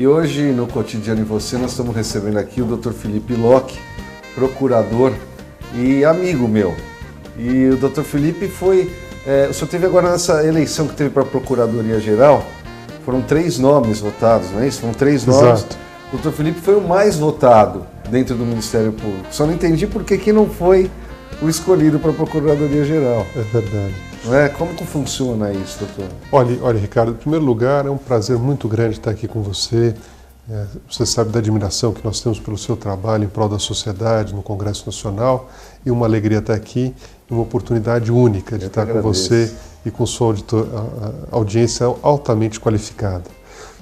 hoje, no Cotidiano em Você, nós estamos recebendo aqui o Dr. Felipe Locke, procurador e amigo meu. E o Dr. Felipe foi... o senhor teve agora nessa eleição que teve para a Procuradoria-Geral, foram 3 nomes votados, não é isso? Foram 3 nomes. Exato. O Dr. Felipe foi o mais votado dentro do Ministério Público. Só não entendi por que não foi o escolhido para a Procuradoria-Geral. É verdade. Não é? Como que funciona isso, doutor? Olha, Ricardo, em primeiro lugar, é um prazer muito grande estar aqui com você. Você sabe da admiração que nós temos pelo seu trabalho em prol da sociedade no Congresso Nacional, e uma alegria estar aqui, uma oportunidade única de estar com você e com sua audiência altamente qualificada.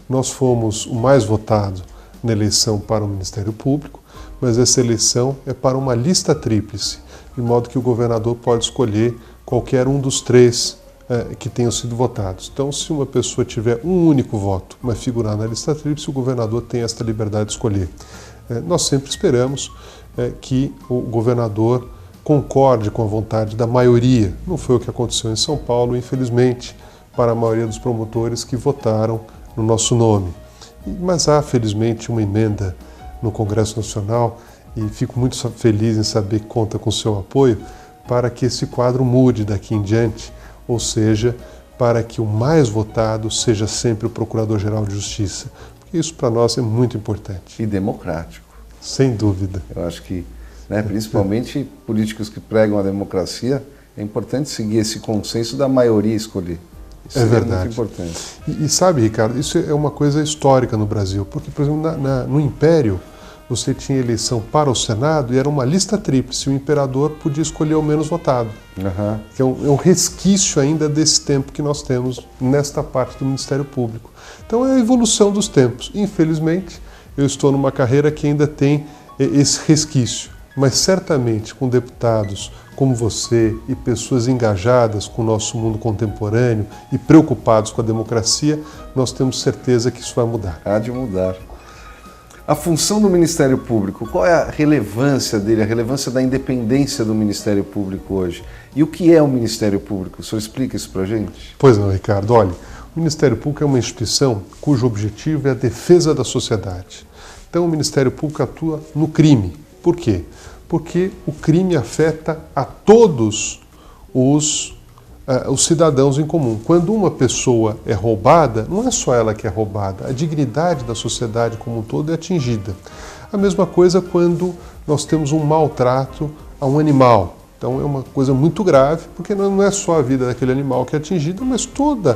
Nós fomos o mais votado na eleição para o Ministério Público, mas essa eleição é para uma lista tríplice, de modo que o governador pode escolher qualquer um dos 3 que tenham sido votados. Então, se uma pessoa tiver um único voto, mas figurar na lista tríplice, o governador tem esta liberdade de escolher. Nós sempre esperamos que o governador concorde com a vontade da maioria. Não foi o que aconteceu em São Paulo, infelizmente, para a maioria dos promotores que votaram no nosso nome. Mas há, felizmente, uma emenda no Congresso Nacional e fico muito feliz em saber que conta com o seu apoio para que esse quadro mude daqui em diante, ou seja, para que o mais votado seja sempre o Procurador-Geral de Justiça, porque isso para nós é muito importante. E democrático. Sem dúvida. Eu acho que, principalmente políticos que pregam a democracia, é importante seguir esse consenso da maioria escolher. Isso é verdade. Muito importante. E sabe, Ricardo, isso é uma coisa histórica no Brasil, porque, por exemplo, no Império, você tinha eleição para o Senado e era uma lista tríplice, o imperador podia escolher o menos votado. Uhum. Que é um resquício ainda desse tempo que nós temos nesta parte do Ministério Público. Então é a evolução dos tempos. Infelizmente, eu estou numa carreira que ainda tem esse resquício, mas certamente com deputados como você e pessoas engajadas com o nosso mundo contemporâneo e preocupados com a democracia, nós temos certeza que isso vai mudar. Há de mudar. A função do Ministério Público, qual é a relevância dele, a relevância da independência do Ministério Público hoje? E o que é o Ministério Público? O senhor explica isso para a gente? Pois não, Ricardo. Olha, o Ministério Público é uma instituição cujo objetivo é a defesa da sociedade. Então o Ministério Público atua no crime. Por quê? Porque o crime afeta a todos os cidadãos em comum. Quando uma pessoa é roubada, não é só ela que é roubada, a dignidade da sociedade como um todo é atingida. A mesma coisa quando nós temos um maltrato a um animal. Então é uma coisa muito grave, porque não é só a vida daquele animal que é atingida, mas todo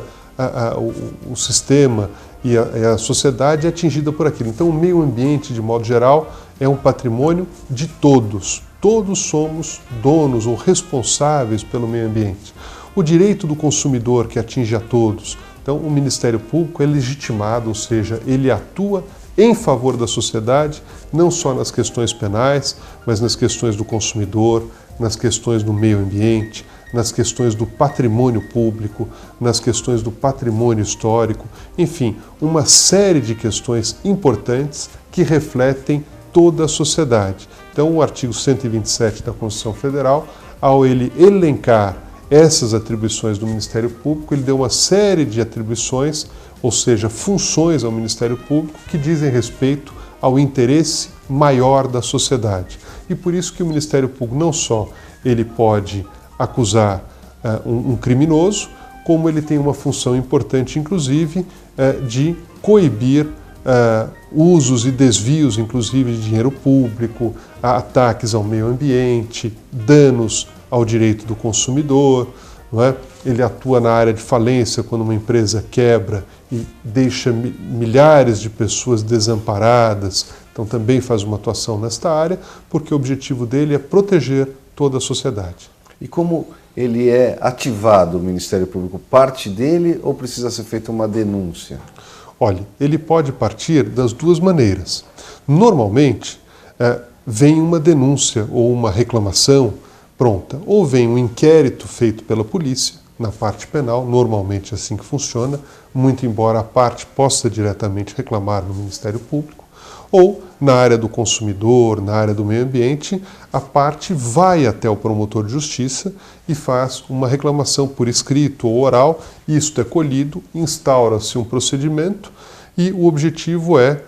o sistema e a sociedade é atingida por aquilo. Então o meio ambiente, de modo geral, é um patrimônio de todos. Todos somos donos ou responsáveis pelo meio ambiente. O direito do consumidor que atinge a todos. Então, o Ministério Público é legitimado, ou seja, ele atua em favor da sociedade, não só nas questões penais, mas nas questões do consumidor, nas questões do meio ambiente, nas questões do patrimônio público, nas questões do patrimônio histórico, enfim, uma série de questões importantes que refletem toda a sociedade. Então, o artigo 127 da Constituição Federal, ao ele elencar essas atribuições do Ministério Público, ele deu uma série de atribuições, ou seja, funções ao Ministério Público que dizem respeito ao interesse maior da sociedade. E por isso que o Ministério Público não só ele pode acusar um criminoso, como ele tem uma função importante, inclusive, de coibir usos e desvios, inclusive, de dinheiro público, ataques ao meio ambiente, danos ao direito do consumidor, não é? Ele atua na área de falência quando uma empresa quebra e deixa milhares de pessoas desamparadas, então também faz uma atuação nesta área, porque o objetivo dele é proteger toda a sociedade. E como ele é ativado, o Ministério Público? Parte dele ou precisa ser feita uma denúncia? Olha, ele pode partir das 2 maneiras. Normalmente, vem uma denúncia ou uma reclamação pronta, ou vem um inquérito feito pela polícia, na parte penal, normalmente é assim que funciona, muito embora a parte possa diretamente reclamar no Ministério Público, ou na área do consumidor, na área do meio ambiente, a parte vai até o promotor de justiça e faz uma reclamação por escrito ou oral, isto é colhido, instaura-se um procedimento E o objetivo é,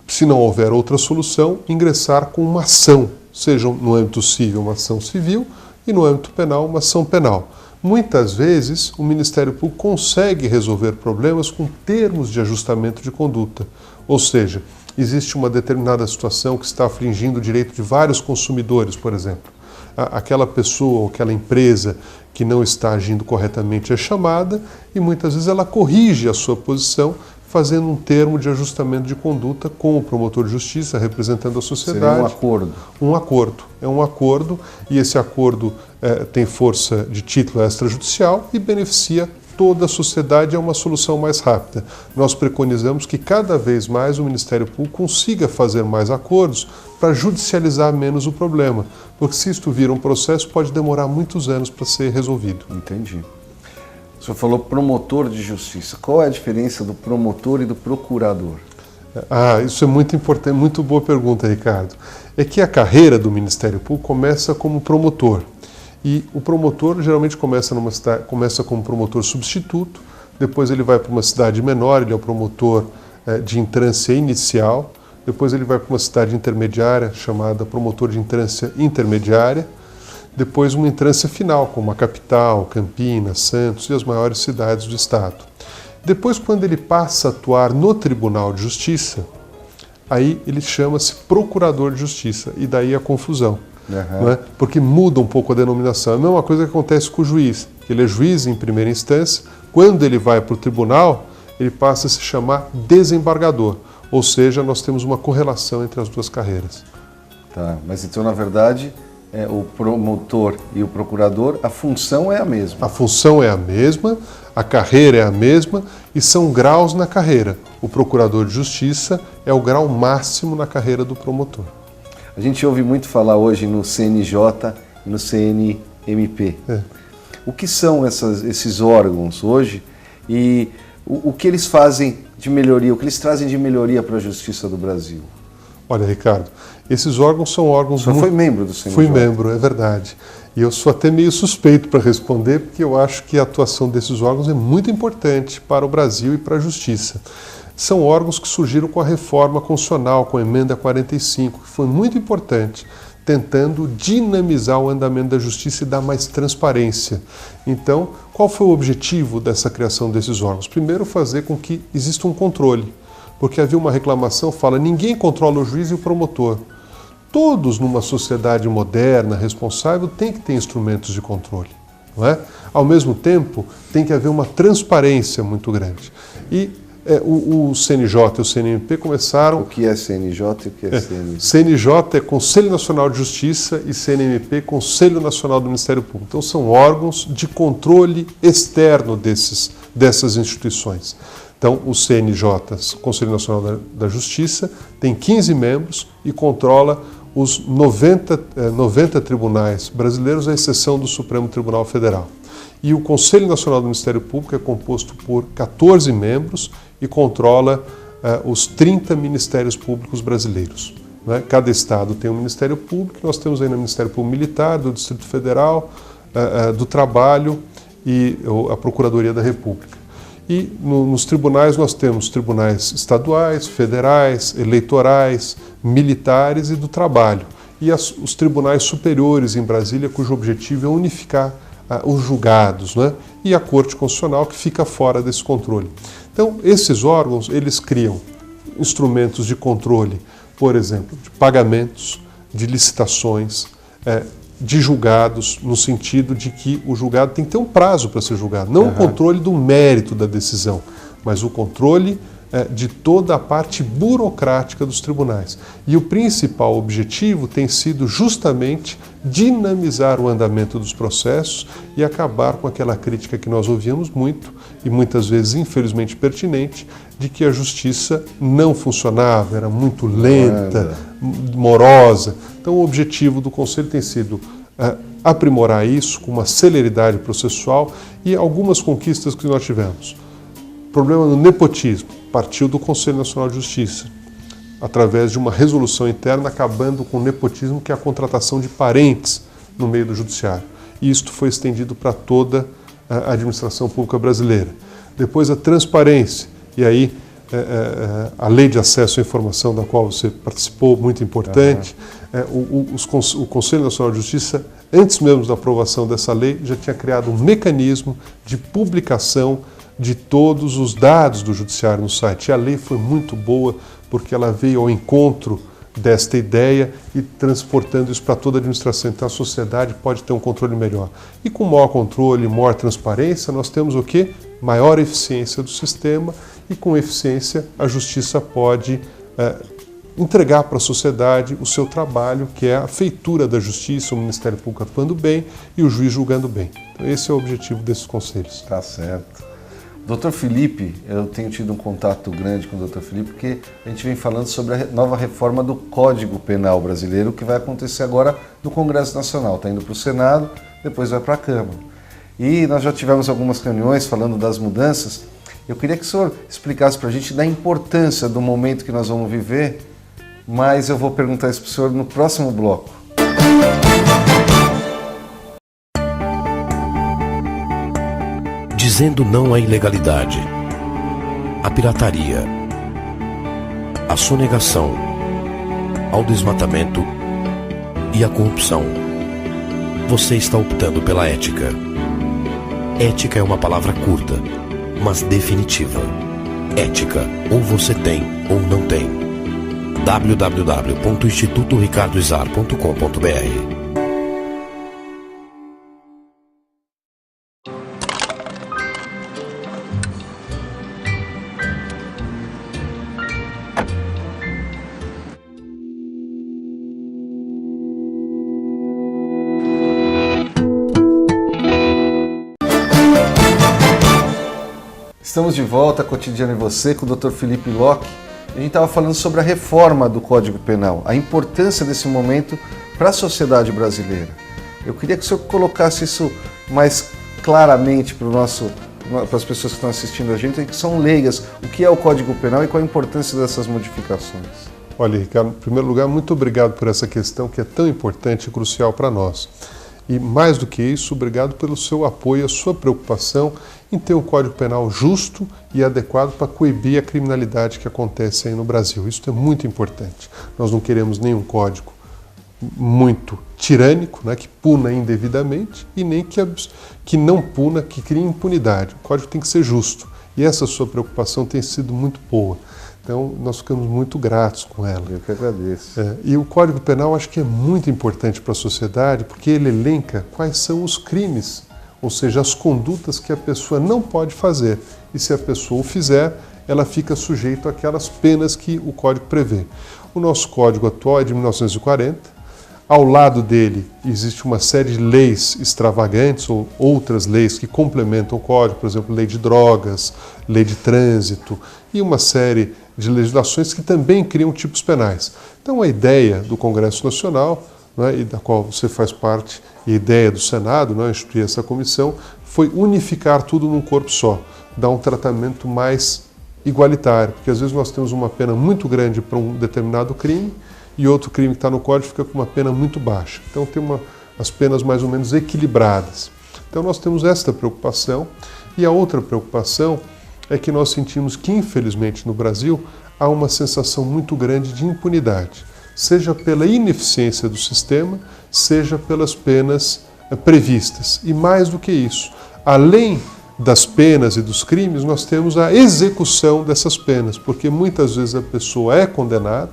se não houver outra solução, ingressar com uma ação, seja no âmbito civil uma ação civil e no âmbito penal uma ação penal. Muitas vezes o Ministério Público consegue resolver problemas com termos de ajustamento de conduta, ou seja, existe uma determinada situação que está afligindo o direito de vários consumidores, por exemplo. Aquela pessoa ou aquela empresa que não está agindo corretamente é chamada e muitas vezes ela corrige a sua posição fazendo um termo de ajustamento de conduta com o promotor de justiça representando a sociedade. Seria um acordo. Um acordo. É um acordo e esse acordo tem força de título extrajudicial e beneficia toda a sociedade, é uma solução mais rápida. Nós preconizamos que cada vez mais o Ministério Público consiga fazer mais acordos para judicializar menos o problema, porque se isto vira um processo pode demorar muitos anos para ser resolvido. Entendi. O senhor falou promotor de justiça. Qual é a diferença do promotor e do procurador? Isso é muito importante, muito boa pergunta, Ricardo. É que a carreira do Ministério Público começa como promotor. E o promotor geralmente começa como promotor substituto, depois ele vai para uma cidade menor, ele é o promotor de entrância inicial, depois ele vai para uma cidade intermediária, chamada promotor de entrância intermediária, depois uma entrância final, como a capital, Campinas, Santos e as maiores cidades do estado. Depois, quando ele passa a atuar no Tribunal de Justiça, aí ele chama-se procurador de justiça, e daí a confusão. Não é? Porque muda um pouco a denominação. É a mesma coisa que acontece com o juiz, que ele é juiz em primeira instância, quando ele vai para o tribunal, ele passa a se chamar desembargador, ou seja, nós temos uma correlação entre as duas carreiras. Tá, mas então, na verdade, o promotor e o procurador, a função é a mesma. A função é a mesma, a carreira é a mesma e são graus na carreira. O procurador de justiça é o grau máximo na carreira do promotor. A gente ouve muito falar hoje no CNJ e no CNMP. O que são esses órgãos hoje e o que eles fazem de melhoria, o que eles trazem de melhoria para a justiça do Brasil? Olha, Ricardo, esses órgãos são órgãos... O senhor foi membro do CNJ? Fui membro, é verdade. E eu sou até meio suspeito para responder, porque eu acho que a atuação desses órgãos é muito importante para o Brasil e para a justiça. São órgãos que surgiram com a reforma constitucional, com a emenda 45, que foi muito importante, tentando dinamizar o andamento da justiça e dar mais transparência. Então, qual foi o objetivo dessa criação desses órgãos? Primeiro, fazer com que exista um controle, porque havia uma reclamação, fala, ninguém controla o juiz e o promotor. Todos numa sociedade moderna, responsável, têm que ter instrumentos de controle, não é? Ao mesmo tempo, tem que haver uma transparência muito grande. E o CNJ e o CNMP começaram... O que é CNJ e o que é CNMP? CNJ é Conselho Nacional de Justiça e CNMP Conselho Nacional do Ministério Público. Então são órgãos de controle externo dessas instituições. Então o CNJ, Conselho Nacional da Justiça, tem 15 membros e controla os 90 tribunais brasileiros, à exceção do Supremo Tribunal Federal. E o Conselho Nacional do Ministério Público é composto por 14 membros e controla os 30 ministérios públicos brasileiros. Né? Cada estado tem um Ministério Público, nós temos ainda o Ministério Público Militar, do Distrito Federal, do Trabalho e a Procuradoria da República. E nos tribunais nós temos tribunais estaduais, federais, eleitorais, militares e do trabalho. E os tribunais superiores em Brasília, cujo objetivo é unificar os julgados, né? E a Corte Constitucional, que fica fora desse controle. Então, esses órgãos, eles criam instrumentos de controle, por exemplo, de pagamentos, de licitações, de julgados, no sentido de que o julgado tem que ter um prazo para ser julgado. Não o controle do mérito da decisão, mas o controle de toda a parte burocrática dos tribunais. E o principal objetivo tem sido justamente dinamizar o andamento dos processos e acabar com aquela crítica que nós ouvíamos muito, e muitas vezes infelizmente pertinente, de que a justiça não funcionava, era muito lenta, morosa. Então o objetivo do Conselho tem sido aprimorar isso com uma celeridade processual e algumas conquistas que nós tivemos. O problema do nepotismo partiu do Conselho Nacional de Justiça, através de uma resolução interna acabando com o nepotismo, que é a contratação de parentes no meio do judiciário. E isto foi estendido para toda a administração pública brasileira. Depois a transparência, e aí a lei de acesso à informação da qual você participou, muito importante. O Conselho Nacional de Justiça, antes mesmo da aprovação dessa lei, já tinha criado um mecanismo de publicação de todos os dados do Judiciário no site. E a lei foi muito boa porque ela veio ao encontro desta ideia e transportando isso para toda a administração. Então a sociedade pode ter um controle melhor. E com maior controle, maior transparência, nós temos o quê? Maior eficiência do sistema e com eficiência a justiça pode entregar para a sociedade o seu trabalho, que é a feitura da justiça, o Ministério Público atuando bem e o juiz julgando bem. Então esse é o objetivo desses conselhos. Tá certo. Dr. Felipe, eu tenho tido um contato grande com o Dr. Felipe porque a gente vem falando sobre a nova reforma do Código Penal brasileiro que vai acontecer agora no Congresso Nacional. Está indo para o Senado, depois vai para a Câmara. E nós já tivemos algumas reuniões falando das mudanças. Eu queria que o senhor explicasse para a gente da importância do momento que nós vamos viver, mas eu vou perguntar isso para o senhor no próximo bloco. Dizendo não à ilegalidade, à pirataria, à sonegação, ao desmatamento e à corrupção. Você está optando pela ética. Ética é uma palavra curta, mas definitiva. Ética, ou você tem ou não tem. www.institutoricardoizar.com.br. Estamos de volta, Cotidiano e Você, com o Dr. Felipe Locke. A gente estava falando sobre a reforma do Código Penal, a importância desse momento para a sociedade brasileira. Eu queria que o senhor colocasse isso mais claramente para as pessoas que estão assistindo a gente, que são leigas, o que é o Código Penal e qual a importância dessas modificações. Olha, Ricardo, em primeiro lugar, muito obrigado por essa questão que é tão importante e crucial para nós. E mais do que isso, obrigado pelo seu apoio, a sua preocupação em ter um Código Penal justo e adequado para coibir a criminalidade que acontece aí no Brasil. Isso é muito importante. Nós não queremos nenhum código muito tirânico, né, que puna indevidamente, e nem que não puna, que crie impunidade. O código tem que ser justo. E essa sua preocupação tem sido muito boa. Então, nós ficamos muito gratos com ela. Eu que agradeço. E o Código Penal acho que é muito importante para a sociedade porque ele elenca quais são os crimes, ou seja, as condutas que a pessoa não pode fazer. E se a pessoa o fizer, ela fica sujeita àquelas penas que o Código prevê. O nosso Código atual é de 1940. Ao lado dele existe uma série de leis extravagantes ou outras leis que complementam o Código, por exemplo, lei de drogas, lei de trânsito e uma série de legislações que também criam tipos penais. Então a ideia do Congresso Nacional, né, e da qual você faz parte, e a ideia do Senado, né, instituir essa comissão, foi unificar tudo num corpo só, dar um tratamento mais igualitário, porque às vezes nós temos uma pena muito grande para um determinado crime e outro crime que está no Código fica com uma pena muito baixa. Então tem as penas mais ou menos equilibradas. Então nós temos esta preocupação e a outra preocupação é que nós sentimos que, infelizmente, no Brasil, há uma sensação muito grande de impunidade, seja pela ineficiência do sistema, seja pelas penas previstas. E mais do que isso, além das penas e dos crimes, nós temos a execução dessas penas, porque muitas vezes a pessoa é condenada.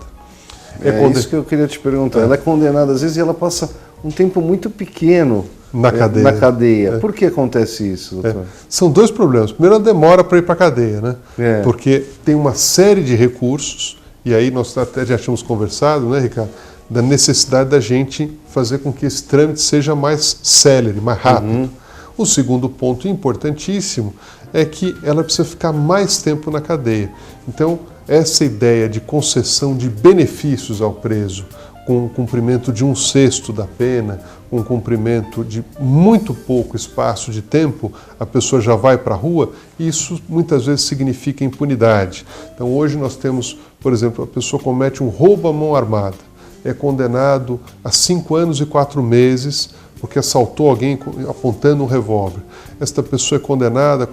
Isso que eu queria te perguntar. Ela é condenada às vezes e ela passa um tempo muito pequeno na cadeia. Por que acontece isso, doutor? São dois problemas. Primeiro, a demora para ir para a cadeia, né? Porque tem uma série de recursos, e aí nós até já tínhamos conversado, né, Ricardo, da necessidade da gente fazer com que esse trâmite seja mais célere, mais rápido. O segundo ponto importantíssimo é que ela precisa ficar mais tempo na cadeia. Então, essa ideia de concessão de benefícios ao preso, com o cumprimento de 1/6 da pena, com o cumprimento de muito pouco espaço de tempo, a pessoa já vai para a rua, e isso muitas vezes significa impunidade. Então hoje nós temos, por exemplo, a pessoa comete um roubo à mão armada, é condenado a 5 anos e 4 meses, porque assaltou alguém apontando um revólver. Esta pessoa é condenada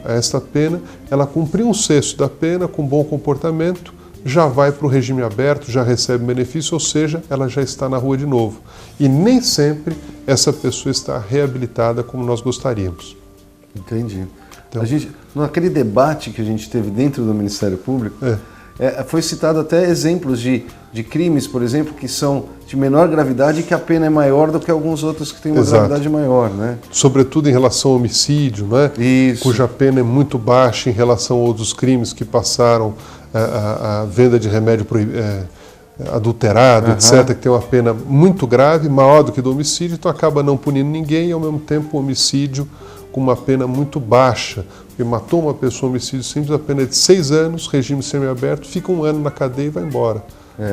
a esta pena, ela cumpriu 1/6 da pena com bom comportamento, já vai para o regime aberto, já recebe benefício, ou seja, ela já está na rua de novo. E nem sempre essa pessoa está reabilitada como nós gostaríamos. Entendi. Então, naquele debate que a gente teve dentro do Ministério Público, foi citado até exemplos de crimes, por exemplo, que são de menor gravidade e que a pena é maior do que alguns outros que têm uma gravidade maior, né? Sobretudo em relação ao homicídio, né? Isso. Cuja pena é muito baixa em relação a outros crimes que passaram a venda de remédio adulterado, etc., que tem uma pena muito grave, maior do que do homicídio, então acaba não punindo ninguém e, ao mesmo tempo, o homicídio com uma pena muito baixa, porque matou uma pessoa, homicídio simples, a pena é de 6 anos, regime semiaberto, fica 1 ano na cadeia e vai embora.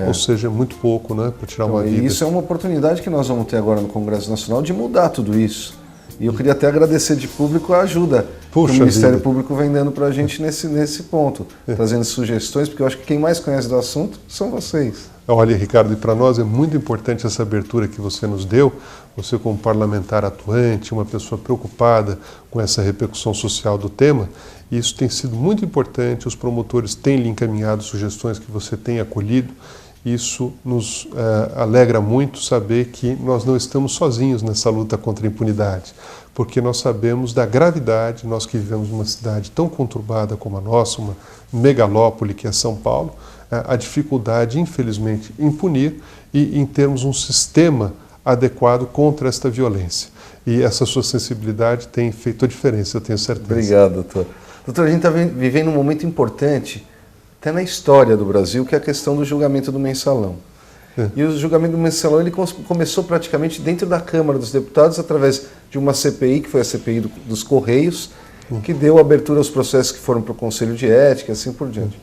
Ou seja, é muito pouco, né, para tirar uma vida. E isso é uma oportunidade que nós vamos ter agora no Congresso Nacional de mudar tudo isso. E eu queria até agradecer de público a ajuda que o Ministério Público vem dando para a gente nesse ponto, trazendo sugestões, porque eu acho que quem mais conhece do assunto são vocês. Olha, Ricardo, e para nós é muito importante essa abertura que você nos deu, você como parlamentar atuante, uma pessoa preocupada com essa repercussão social do tema, e isso tem sido muito importante, os promotores têm lhe encaminhado sugestões que você tem acolhido, isso nos alegra muito saber que nós não estamos sozinhos nessa luta contra a impunidade, porque nós sabemos da gravidade, nós que vivemos numa cidade tão conturbada como a nossa, uma megalópole que é São Paulo, a dificuldade, infelizmente, em punir e em termos um sistema adequado contra esta violência. E essa sua sensibilidade tem feito a diferença, eu tenho certeza. Obrigado, doutor. Doutor, a gente está vivendo um momento importante, até na história do Brasil, que é a questão do julgamento do mensalão. E o julgamento do mensalão ele começou praticamente dentro da Câmara dos Deputados, através de uma CPI, que foi a CPI dos Correios, que deu abertura aos processos que foram para o Conselho de Ética e assim por diante.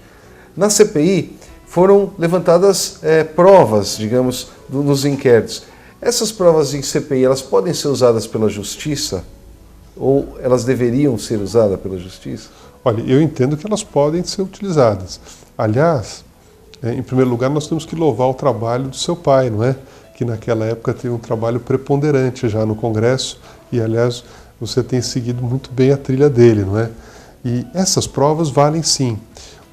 Na CPI foram levantadas provas, digamos, nos inquéritos. Essas provas em CPI, elas podem ser usadas pela Justiça? Ou elas deveriam ser usadas pela Justiça? Olha, eu entendo que elas podem ser utilizadas. Aliás, em primeiro lugar, nós temos que louvar o trabalho do seu pai, não é? Que naquela época teve um trabalho preponderante já no Congresso e, aliás, você tem seguido muito bem a trilha dele, não é? E essas provas valem sim.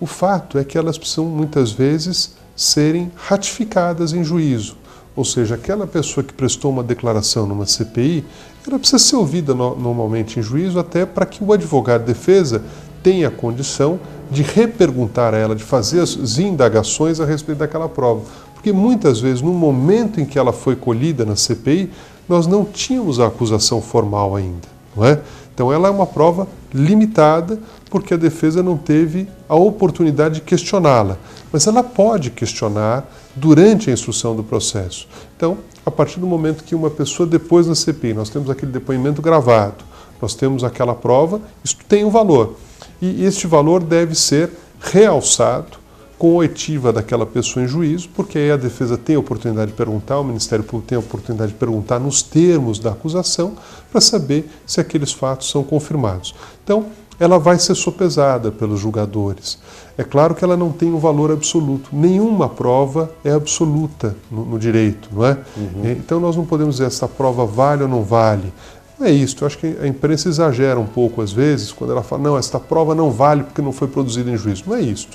O fato é que elas precisam, muitas vezes, serem ratificadas em juízo. Ou seja, aquela pessoa que prestou uma declaração numa CPI, ela precisa ser ouvida normalmente em juízo, até para que o advogado de defesa tenha a condição de reperguntar a ela, de fazer as indagações a respeito daquela prova. Porque muitas vezes, no momento em que ela foi colhida na CPI, nós não tínhamos a acusação formal ainda, não é? Então ela é uma prova limitada, porque a defesa não teve a oportunidade de questioná-la. Mas ela pode questionar durante a instrução do processo. Então, a partir do momento que uma pessoa depois da CPI, nós temos aquele depoimento gravado, nós temos aquela prova, isso tem um valor. E este valor deve ser realçado com a oitiva daquela pessoa em juízo, porque aí a defesa tem a oportunidade de perguntar, o Ministério Público tem a oportunidade de perguntar nos termos da acusação, para saber se aqueles fatos são confirmados. Então, ela vai ser sopesada pelos julgadores. É claro que ela não tem um valor absoluto. Nenhuma prova é absoluta no direito, não é? Então nós não podemos dizer essa prova vale ou não vale. Não é isso. Eu acho que a imprensa exagera um pouco às vezes quando ela fala, não, esta prova não vale porque não foi produzida em juízo. Não é isso.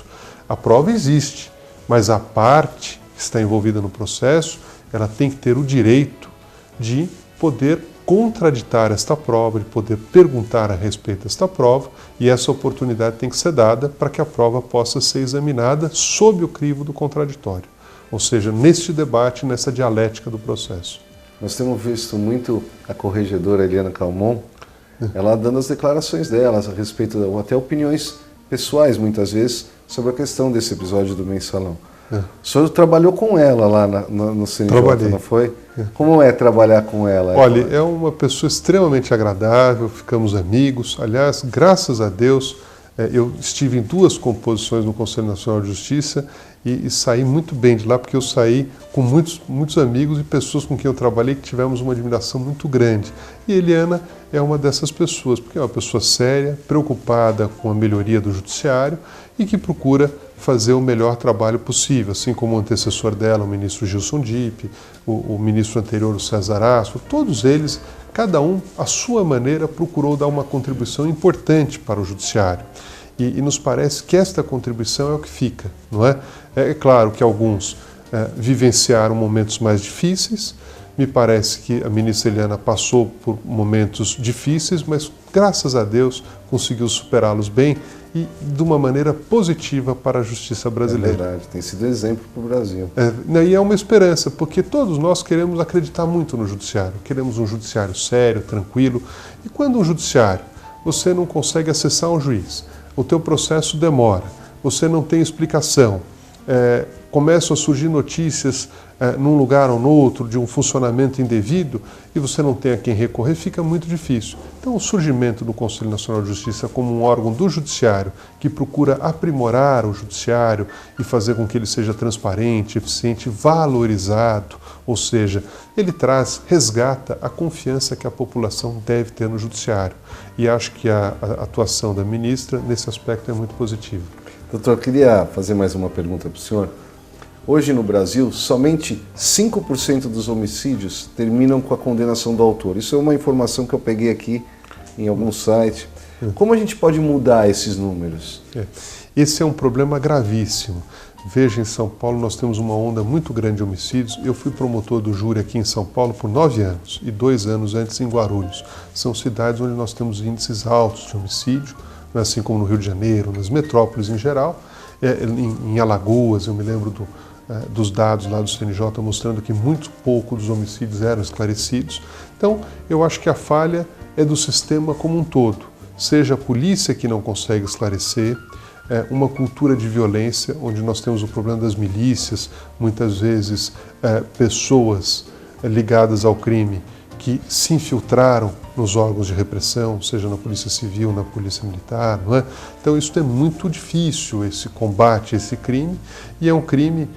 A prova existe, mas a parte que está envolvida no processo, ela tem que ter o direito de poder contraditar esta prova, de poder perguntar a respeito desta prova, e essa oportunidade tem que ser dada para que a prova possa ser examinada sob o crivo do contraditório, ou seja, neste debate, nessa dialética do processo. Nós temos visto muito a corregedora Eliana Calmon, ela dando as declarações dela a respeito, até opiniões pessoais muitas vezes, sobre a questão desse episódio do mensalão. O senhor trabalhou com ela lá no CNJ, Trabalhei. Não foi? Como é trabalhar com ela? Olha, é uma pessoa extremamente agradável, ficamos amigos. Aliás, graças a Deus, eu estive em 2 composições no Conselho Nacional de Justiça e saí muito bem de lá, porque eu saí com muitos amigos e pessoas com quem eu trabalhei que tivemos uma admiração muito grande. E Eliana é uma dessas pessoas, porque é uma pessoa séria, preocupada com a melhoria do judiciário e que procura fazer o melhor trabalho possível, assim como o antecessor dela, o ministro Gilson Dipp, o ministro anterior, o César Astro, todos eles, cada um, à sua maneira, procurou dar uma contribuição importante para o judiciário. E nos parece que esta contribuição é o que fica, não é? É claro que alguns vivenciaram momentos mais difíceis. Me parece que a ministra Eliana passou por momentos difíceis, mas graças a Deus conseguiu superá-los bem e de uma maneira positiva para a justiça brasileira. É verdade, tem sido exemplo para o Brasil. E é uma esperança, porque todos nós queremos acreditar muito no judiciário, queremos um judiciário sério, tranquilo. E quando um judiciário, você não consegue acessar um juiz, o teu processo demora, você não tem explicação, começam a surgir notícias num lugar ou no outro de um funcionamento indevido e você não tem a quem recorrer, fica muito difícil. Então o surgimento do Conselho Nacional de Justiça como um órgão do judiciário que procura aprimorar o judiciário e fazer com que ele seja transparente, eficiente, valorizado, ou seja, ele resgata a confiança que a população deve ter no judiciário. E acho que a atuação da ministra nesse aspecto é muito positiva. Doutor, eu queria fazer mais uma pergunta para o senhor. Hoje no Brasil, somente 5% dos homicídios terminam com a condenação do autor. Isso é uma informação que eu peguei aqui em algum site. Como a gente pode mudar esses números? Esse é um problema gravíssimo. Veja, em São Paulo nós temos uma onda muito grande de homicídios. Eu fui promotor do júri aqui em São Paulo por 9 anos e 2 anos antes em Guarulhos. São cidades onde nós temos índices altos de homicídio, assim como no Rio de Janeiro, nas metrópoles em geral. Em Alagoas, eu me lembro dos dados lá do CNJ mostrando que muito pouco dos homicídios eram esclarecidos. Então, eu acho que a falha é do sistema como um todo. Seja a polícia que não consegue esclarecer, uma cultura de violência, onde nós temos o problema das milícias, muitas vezes pessoas ligadas ao crime que se infiltraram nos órgãos de repressão, seja na Polícia Civil, na Polícia Militar, não é? Então isso é muito difícil, esse combate a esse crime, e é um crime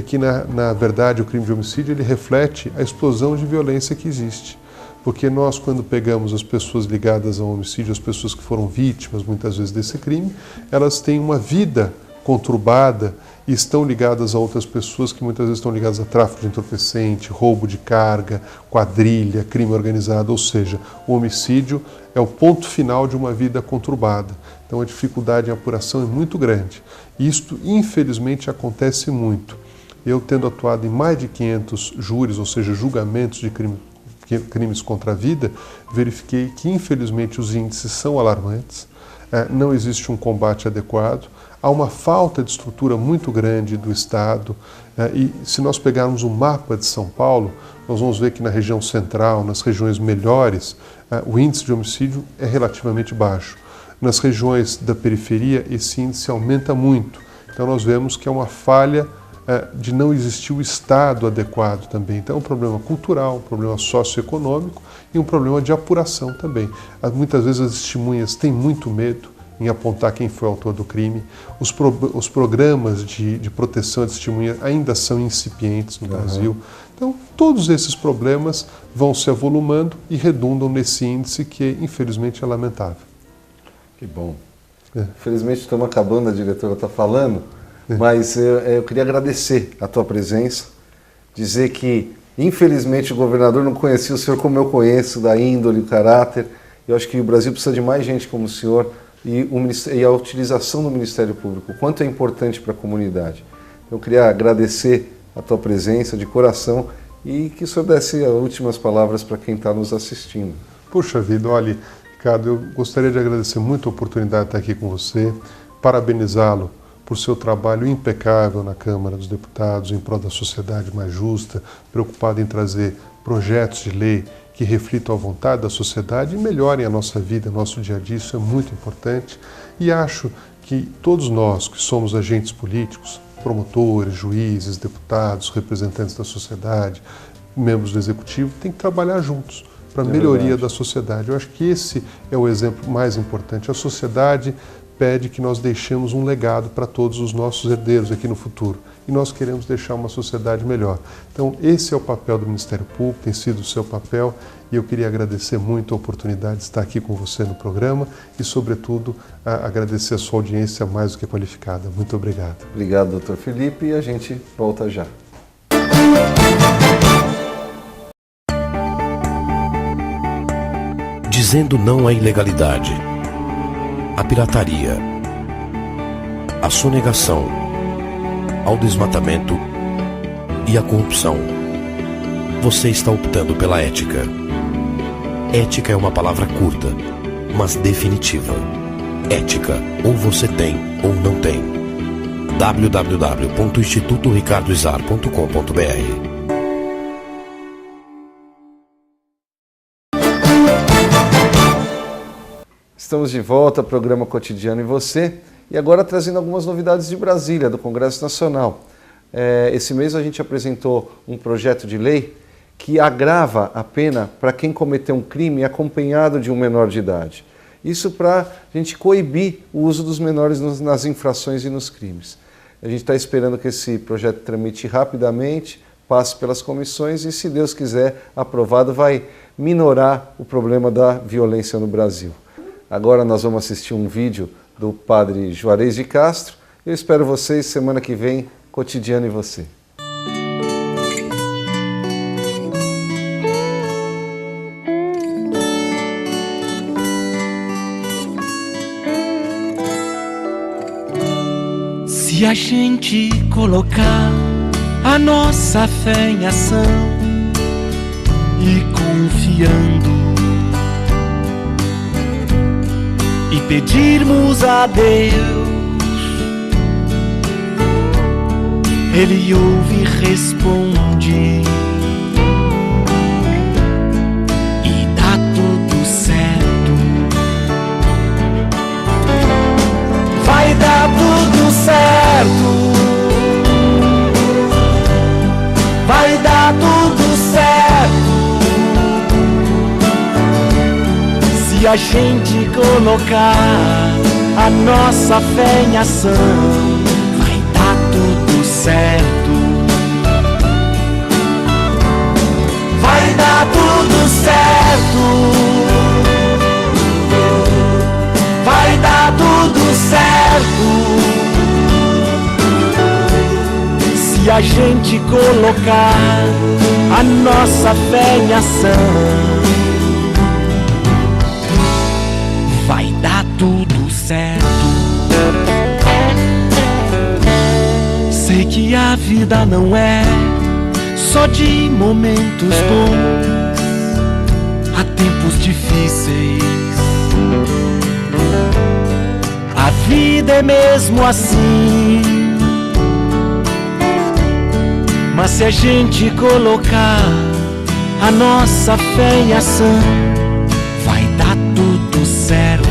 que, na verdade, o crime de homicídio, ele reflete a explosão de violência que existe. Porque nós, quando pegamos as pessoas ligadas ao homicídio, as pessoas que foram vítimas, muitas vezes, desse crime, elas têm uma vida conturbada e estão ligadas a outras pessoas que muitas vezes estão ligadas a tráfico de entorpecente, roubo de carga, quadrilha, crime organizado, ou seja, o homicídio é o ponto final de uma vida conturbada. Então a dificuldade em apuração é muito grande. E isto, infelizmente, acontece muito. Eu, tendo atuado em mais de 500 júris, ou seja, julgamentos de crimes contra a vida, verifiquei que, infelizmente, os índices são alarmantes, não existe um combate adequado, há uma falta de estrutura muito grande do Estado, e se nós pegarmos o mapa de São Paulo, nós vamos ver que na região central, nas regiões melhores, o índice de homicídio é relativamente baixo. Nas regiões da periferia, esse índice aumenta muito. Então nós vemos que é uma falha de não existir o Estado adequado também. Então é um problema cultural, um problema socioeconômico e um problema de apuração também. Muitas vezes as testemunhas têm muito medo em apontar quem foi o autor do crime. Os programas de proteção à testemunha ainda são incipientes no Brasil. Então todos esses problemas vão se avolumando e redundam nesse índice que infelizmente é lamentável. Que bom. Infelizmente estamos acabando, a diretora está falando. Mas eu queria agradecer a tua presença, dizer que, infelizmente, o governador não conhecia o senhor como eu conheço, da índole, o caráter. Eu acho que o Brasil precisa de mais gente como o senhor e a utilização do Ministério Público, o quanto é importante para a comunidade. Eu queria agradecer a tua presença de coração e que o senhor desse as últimas palavras para quem está nos assistindo. Puxa vida, olha, Ricardo, eu gostaria de agradecer muito a oportunidade de estar aqui com você, parabenizá-lo por seu trabalho impecável na Câmara dos Deputados, em prol da sociedade mais justa, preocupado em trazer projetos de lei que reflitam a vontade da sociedade e melhorem a nossa vida, nosso dia a dia. Isso é muito importante. E acho que todos nós que somos agentes políticos, promotores, juízes, deputados, representantes da sociedade, membros do Executivo, tem que trabalhar juntos para a melhoria da sociedade. Eu acho que esse é o exemplo mais importante. A sociedade pede que nós deixemos um legado para todos os nossos herdeiros aqui no futuro. e nós queremos deixar uma sociedade melhor. Então, esse é o papel do Ministério Público, tem sido o seu papel, e eu queria agradecer muito a oportunidade de estar aqui com você no programa e, sobretudo, agradecer a sua audiência mais do que qualificada. Muito obrigado. Obrigado, doutor Felipe, e a gente volta já. Dizendo não à ilegalidade, à pirataria, à sonegação, ao desmatamento e à corrupção. Você está optando pela ética. Ética é uma palavra curta, mas definitiva. Ética, ou você tem ou não tem. www.institutoricardoizar.com.br. Estamos de volta ao programa Cotidiano e Você, e agora trazendo algumas novidades de Brasília, do Congresso Nacional. Esse mês a gente apresentou um projeto de lei que agrava a pena para quem cometeu um crime acompanhado de um menor de idade. Isso para a gente coibir o uso dos menores nas infrações e nos crimes. A gente está esperando que esse projeto tramite rapidamente, passe pelas comissões e, se Deus quiser, aprovado, vai minorar o problema da violência no Brasil. Agora nós vamos assistir um vídeo do padre Juarez de Castro. Eu espero vocês semana que vem, Cotidiano e Você. Se a gente colocar a nossa fé em ação e confiando e pedirmos a Deus, Ele ouve e responde e dá tudo certo. Vai dar tudo certo. Vai dar tudo certo. Se a gente colocar a nossa fé em ação, vai dar tudo certo. Vai dar tudo certo. Vai dar tudo certo. Se a gente colocar a nossa fé em ação, vai dar tudo certo. Sei que a vida não é só de momentos bons, há tempos difíceis. A vida é mesmo assim. Mas se a gente colocar a nossa fé em ação, vai dar tudo certo.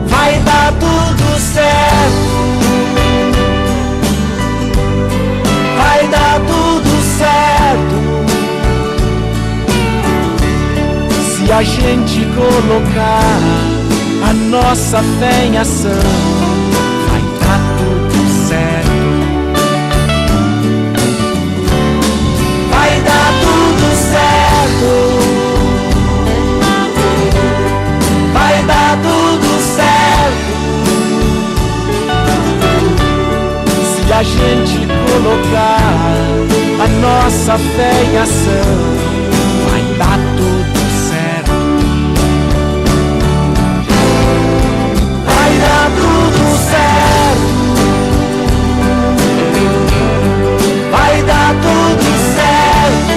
Vai dar tudo certo. Vai dar tudo certo. Se a gente colocar a nossa fé em ação, vai dar tudo certo. Vai dar tudo certo. Vai dar tudo certo. Se a gente colocar a nossa fé em ação, vai dar tudo certo. Vai dar tudo certo. Vai dar tudo certo.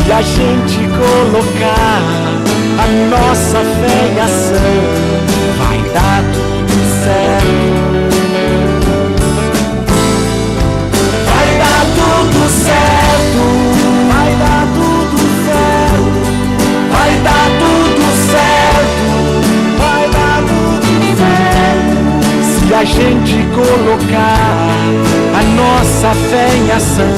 Se a gente colocar a nossa fé em ação, vai dar tudo certo. Vai dar tudo certo. Vai dar tudo certo. Vai dar tudo certo. Vai dar tudo certo. Se a gente colocar a nossa fé em ação,